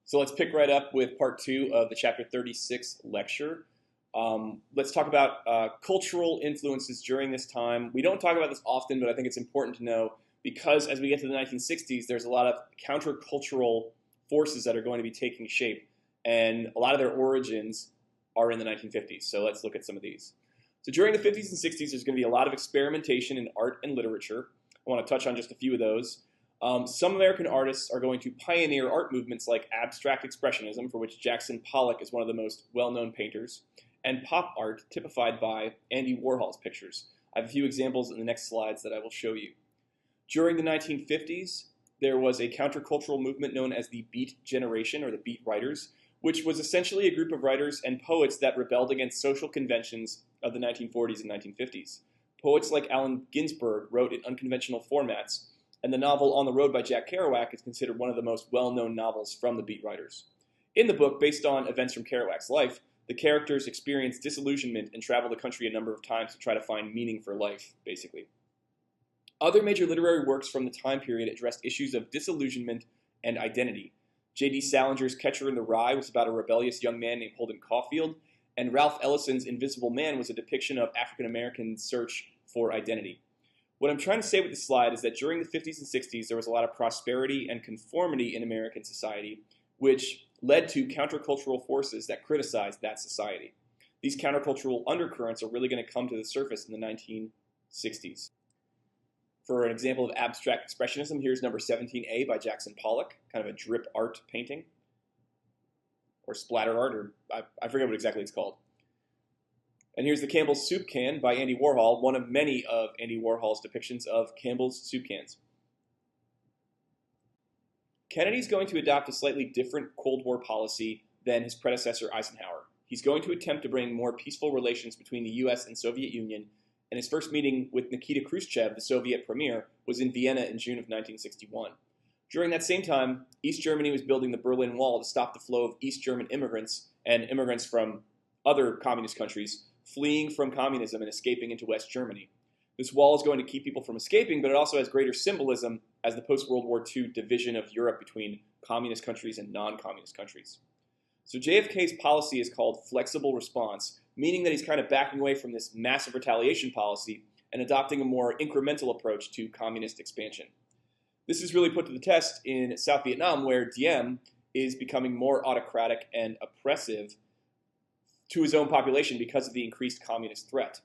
So let's pick right up with part two of the chapter 36 lecture. Let's talk about cultural influences during this time. We don't talk about this often, but I think it's important to know because as we get to the 1960s, there's a lot of countercultural forces that are going to be taking shape, and a lot of their origins are in the 1950s. So let's look at some of these. So during the 50s and 60s, there's going to be a lot of experimentation in art and literature. I want to touch on just a few of those. Some American artists are going to pioneer art movements like abstract expressionism, for which Jackson Pollock is one of the most well-known painters, and pop art typified by Andy Warhol's pictures. I have a few examples in the next slides that I will show you. During the 1950s, there was a countercultural movement known as the Beat Generation, or the Beat Writers, which was essentially a group of writers and poets that rebelled against social conventions of the 1940s and 1950s. Poets like Allen Ginsberg wrote in unconventional formats, and the novel On the Road by Jack Kerouac is considered one of the most well-known novels from the Beat Writers. In the book, based on events from Kerouac's life, the characters experience disillusionment and travel the country a number of times to try to find meaning for life, basically. Other major literary works from the time period addressed issues of disillusionment and identity. J.D. Salinger's Catcher in the Rye was about a rebellious young man named Holden Caulfield, and Ralph Ellison's Invisible Man was a depiction of African American search for identity. What I'm trying to say with this slide is that during the 50s and 60s, there was a lot of prosperity and conformity in American society, which led to countercultural forces that criticized that society. These countercultural undercurrents are really going to come to the surface in the 1960s. For an example of abstract expressionism, here's number 17A by Jackson Pollock, kind of a drip art painting, or splatter art, or I forget what exactly it's called. And here's the Campbell's Soup Can by Andy Warhol, one of many of Andy Warhol's depictions of Campbell's soup cans. Kennedy's going to adopt a slightly different Cold War policy than his predecessor Eisenhower. He's going to attempt to bring more peaceful relations between the US and Soviet Union, and his first meeting with Nikita Khrushchev, the Soviet premier, was in Vienna in June of 1961. During that same time, East Germany was building the Berlin Wall to stop the flow of East German immigrants and immigrants from other communist countries fleeing from communism and escaping into West Germany. This wall is going to keep people from escaping, but it also has greater symbolism as the post-World War II division of Europe between communist countries and non-communist countries. So JFK's policy is called flexible response, meaning that he's kind of backing away from this massive retaliation policy and adopting a more incremental approach to communist expansion. This is really put to the test in South Vietnam, where Diem is becoming more autocratic and oppressive to his own population because of the increased communist threat.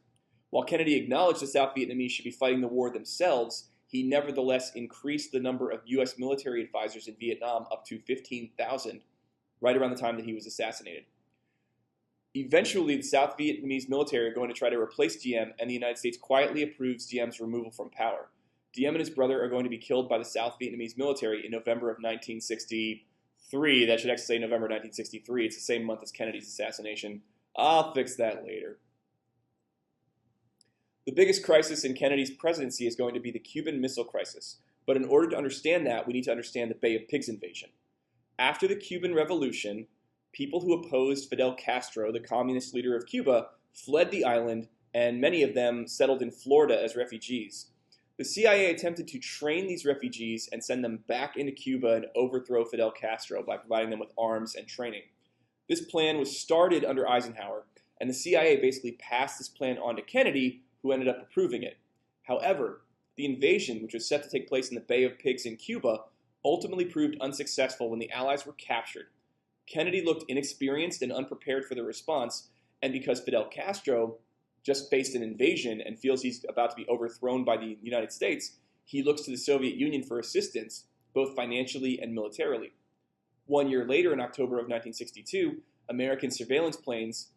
While Kennedy acknowledged the South Vietnamese should be fighting the war themselves, he nevertheless increased the number of U.S. military advisors in Vietnam up to 15,000, right around the time that he was assassinated. Eventually, the South Vietnamese military are going to try to replace Diem, and the United States quietly approves Diem's removal from power. Diem and his brother are going to be killed by the South Vietnamese military in November of 1963. That should actually say November 1963. It's the same month as Kennedy's assassination. I'll fix that later. The biggest crisis in Kennedy's presidency is going to be the Cuban Missile Crisis. But in order to understand that, we need to understand the Bay of Pigs invasion. After the Cuban Revolution, people who opposed Fidel Castro, the communist leader of Cuba, fled the island, and many of them settled in Florida as refugees. The CIA attempted to train these refugees and send them back into Cuba and overthrow Fidel Castro by providing them with arms and training. This plan was started under Eisenhower, and the CIA basically passed this plan on to Kennedy, who ended up approving it. However, the invasion, which was set to take place in the Bay of Pigs in Cuba, ultimately proved unsuccessful when the Allies were captured. Kennedy looked inexperienced and unprepared for the response, and because Fidel Castro just faced an invasion and feels he's about to be overthrown by the United States, he looks to the Soviet Union for assistance, both financially and militarily. 1 year later, in October of 1962, American surveillance planes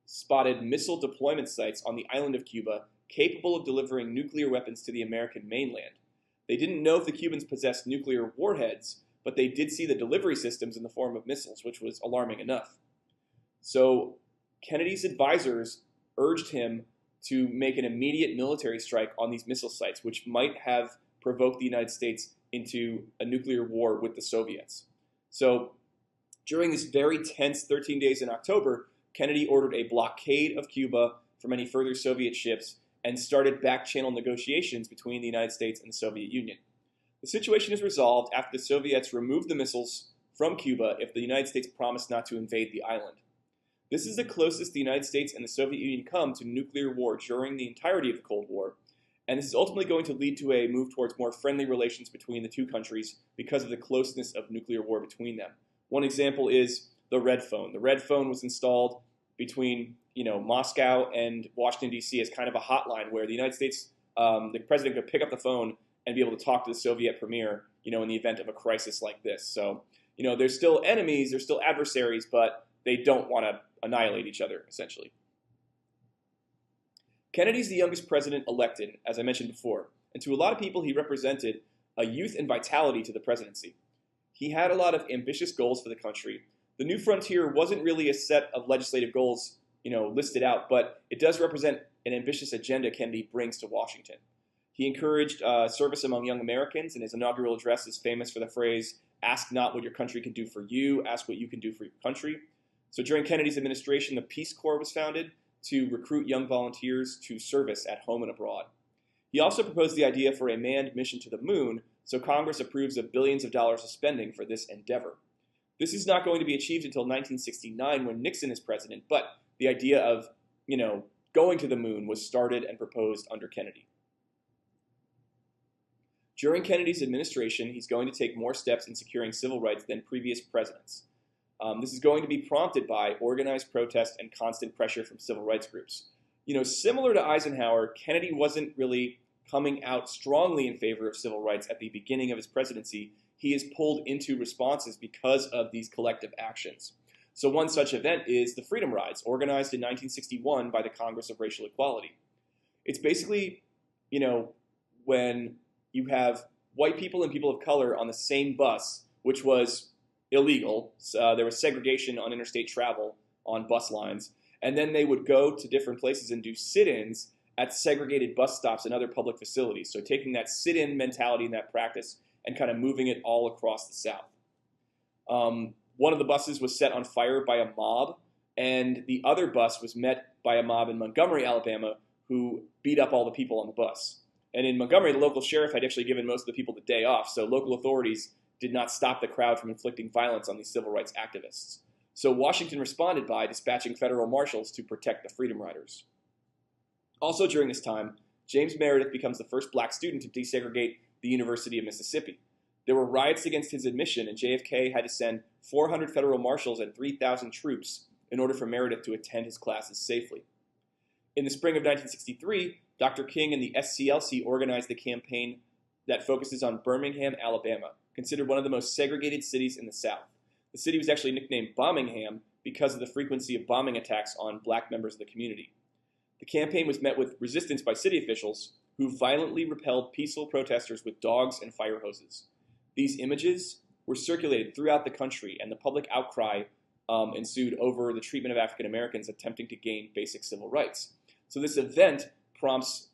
spotted missile deployment sites on the island of Cuba capable of delivering nuclear weapons to the American mainland. They didn't know if the Cubans possessed nuclear warheads, but they did see the delivery systems in the form of missiles, which was alarming enough. So Kennedy's advisors urged him to make an immediate military strike on these missile sites, which might have provoked the United States into a nuclear war with the Soviets. So during this very tense 13 days in October, Kennedy ordered a blockade of Cuba from any further Soviet ships and started back-channel negotiations between the United States and the Soviet Union. The situation is resolved after the Soviets removed the missiles from Cuba if the United States promised not to invade the island. This is the closest the United States and the Soviet Union come to nuclear war during the entirety of the Cold War, and this is ultimately going to lead to a move towards more friendly relations between the two countries because of the closeness of nuclear war between them. One example is the Red Phone. The Red Phone was installed between Moscow and Washington, D.C. as kind of a hotline where the United States, the president could pick up the phone and be able to talk to the Soviet premier, in the event of a crisis like this. So, there's still enemies, there's still adversaries, but they don't want to annihilate each other, essentially. Kennedy's the youngest president elected, as I mentioned before, and to a lot of people he represented a youth and vitality to the presidency. He had a lot of ambitious goals for the country. The New Frontier wasn't really a set of legislative goals, listed out, but it does represent an ambitious agenda Kennedy brings to Washington. He encouraged service among young Americans, and his inaugural address is famous for the phrase, "Ask not what your country can do for you, ask what you can do for your country." So during Kennedy's administration, the Peace Corps was founded to recruit young volunteers to service at home and abroad. He also proposed the idea for a manned mission to the moon, so Congress approves of billions of dollars of spending for this endeavor. This is not going to be achieved until 1969 when Nixon is president, but the idea of, going to the moon was started and proposed under Kennedy. During Kennedy's administration, he's going to take more steps in securing civil rights than previous presidents. This is going to be prompted by organized protest and constant pressure from civil rights groups. Similar to Eisenhower, Kennedy wasn't really coming out strongly in favor of civil rights at the beginning of his presidency. He is pulled into responses because of these collective actions. So one such event is the Freedom Rides, organized in 1961 by the Congress of Racial Equality. It's basically, when you have white people and people of color on the same bus, which was illegal. There was segregation on interstate travel on bus lines. And then they would go to different places and do sit-ins at segregated bus stops and other public facilities. So taking that sit-in mentality and that practice and kind of moving it all across the South. One of the buses was set on fire by a mob, and the other bus was met by a mob in Montgomery, Alabama, who beat up all the people on the bus. And in Montgomery, the local sheriff had actually given most of the people the day off, so local authorities did not stop the crowd from inflicting violence on these civil rights activists. So Washington responded by dispatching federal marshals to protect the Freedom Riders. Also during this time, James Meredith becomes the first black student to desegregate the University of Mississippi. There were riots against his admission, and JFK had to send 400 federal marshals and 3,000 troops in order for Meredith to attend his classes safely. In the spring of 1963, Dr. King and the SCLC organized a campaign that focuses on Birmingham, Alabama, considered one of the most segregated cities in the South. The city was actually nicknamed Bombingham because of the frequency of bombing attacks on black members of the community. The campaign was met with resistance by city officials who violently repelled peaceful protesters with dogs and fire hoses. These images were circulated throughout the country, and the public outcry ensued over the treatment of African Americans attempting to gain basic civil rights. So this event prompts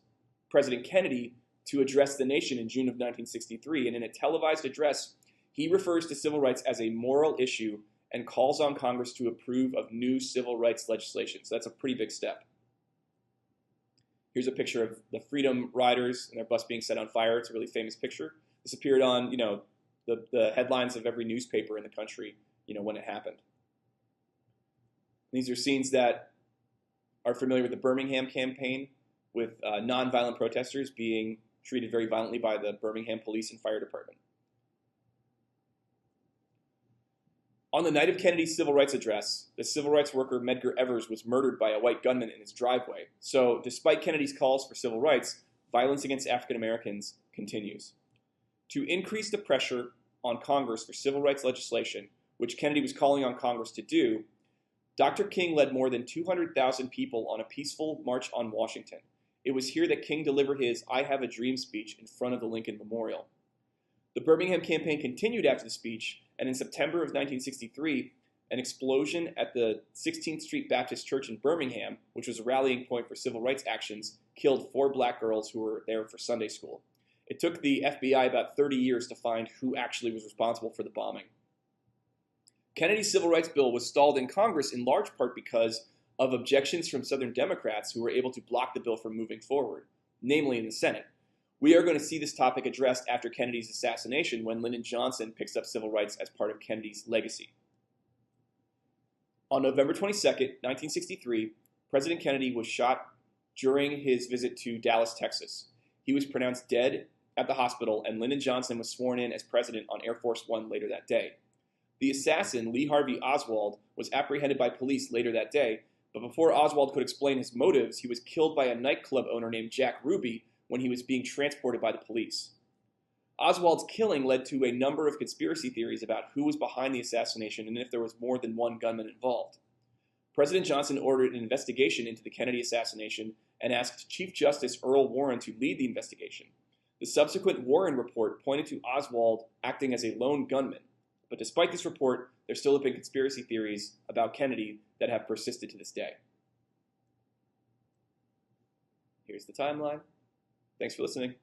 President Kennedy to address the nation in June of 1963, and in a televised address, he refers to civil rights as a moral issue and calls on Congress to approve of new civil rights legislation. So that's a pretty big step. Here's a picture of the Freedom Riders and their bus being set on fire. It's a really famous picture. This appeared on, the headlines of every newspaper in the country, when it happened. These are scenes that are familiar with the Birmingham campaign, with nonviolent protesters being treated very violently by the Birmingham Police and Fire Department. On the night of Kennedy's civil rights address, the civil rights worker Medgar Evers was murdered by a white gunman in his driveway. So despite Kennedy's calls for civil rights, violence against African Americans continues. To increase the pressure on Congress for civil rights legislation, which Kennedy was calling on Congress to do, Dr. King led more than 200,000 people on a peaceful march on Washington. It was here that King delivered his "I Have a Dream" speech in front of the Lincoln Memorial. The Birmingham campaign continued after the speech, and in September of 1963, an explosion at the 16th Street Baptist Church in Birmingham, which was a rallying point for civil rights actions, killed 4 black girls who were there for Sunday school. It took the FBI about 30 years to find who actually was responsible for the bombing. Kennedy's civil rights bill was stalled in Congress in large part because of objections from Southern Democrats who were able to block the bill from moving forward, namely in the Senate. We are going to see this topic addressed after Kennedy's assassination when Lyndon Johnson picks up civil rights as part of Kennedy's legacy. On November 22nd, 1963, President Kennedy was shot during his visit to Dallas, Texas. He was pronounced dead at the hospital, and Lyndon Johnson was sworn in as president on Air Force One later that day. The assassin, Lee Harvey Oswald, was apprehended by police later that day, but before Oswald could explain his motives, he was killed by a nightclub owner named Jack Ruby when he was being transported by the police. Oswald's killing led to a number of conspiracy theories about who was behind the assassination and if there was more than one gunman involved. President Johnson ordered an investigation into the Kennedy assassination and asked Chief Justice Earl Warren to lead the investigation. The subsequent Warren report pointed to Oswald acting as a lone gunman. But despite this report, there still have been conspiracy theories about Kennedy that have persisted to this day. Here's the timeline. Thanks for listening.